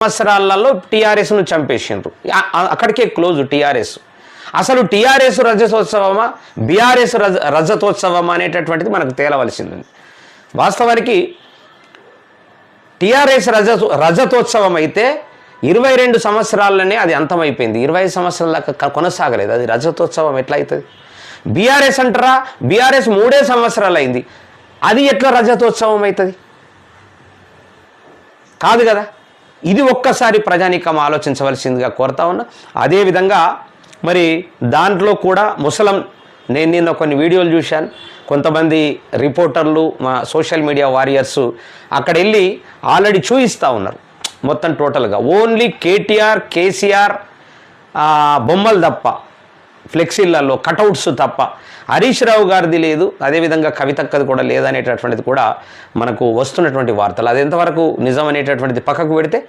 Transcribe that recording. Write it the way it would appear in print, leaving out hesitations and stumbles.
సంవత్సరాలలో టీఆర్ఎస్ను చంపేసిండ్రు, అక్కడికే close TRS. అసలు టీఆర్ఎస్ రజతోత్సవమా బీఆర్ఎస్ రజతోత్సవమా అనేటటువంటిది మనకు తేలవలసింది. వాస్తవానికి టీఆర్ఎస్ రజతోత్సవం అయితే 22 సంవత్సరాలనే అది అంతమైపోయింది, 25 సంవత్సరాల దాకా కొనసాగలేదు. అది రజతోత్సవం ఎట్లా అవుతుంది? బీఆర్ఎస్ అంటారా, బీఆర్ఎస్ 3 సంవత్సరాలు అయింది, అది ఎట్లా రజతోత్సవం అవుతుంది? కాదు కదా. ఇది ఒక్కసారి ప్రజానీకం ఆలోచించవలసిందిగా కోరుతా ఉన్నా. అదేవిధంగా మరి దాంట్లో కూడా ముసలం, నేను నిన్న కొన్ని వీడియోలు చూశాను, కొంతమంది రిపోర్టర్లు మా సోషల్ మీడియా వారియర్స్ అక్కడ వెళ్ళి ఆల్రెడీ చూపిస్తూ ఉన్నారు. మొత్తం టోటల్గా ఓన్లీ కేటీఆర్ కేసీఆర్ బొమ్మలు తప్ప, ఫ్లెక్సీలలో కటౌట్స్ తప్ప హరీష్ రావు గారిది లేదు, అదేవిధంగా కవితక్కది కూడా లేదనేటటువంటిది కూడా మనకు వస్తున్నటువంటి వార్తలు. అది ఎంతవరకు నిజం అనేటటువంటిది పక్కకు పెడితే